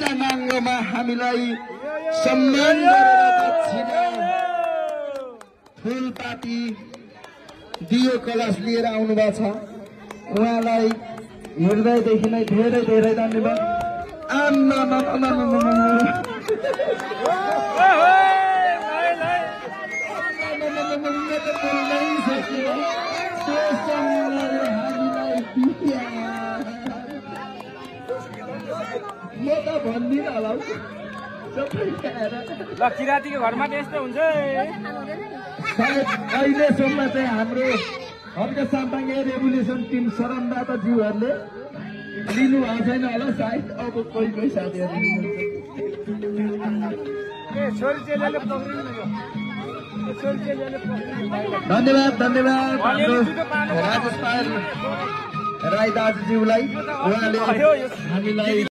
साष्टाङ्गमा हामीलाई सम्मान गरेर दक्षिणा फुलपाती दियो कलश लिएर आउनु भएको छ। उहाँलाई हृदयदेखि नै धेरै धेरै धन्यवाद। म त भन्दिनँ होला ल किरातीको घरमा त्यस्तै हुन्छ। सायद अहिलेसम्म चाहिँ हाम्रो हर्क साम्पाङ्गे रेभोल्युसन टिम शरणदाता ज्यूहरूले लिनु भएको छैन होला। सायद अब कोही कोही साथीहरू धन्यवाद धन्यवाद हाम्रो राजेश पाल राई दाजुज्यूलाई। उहाँले हामीलाई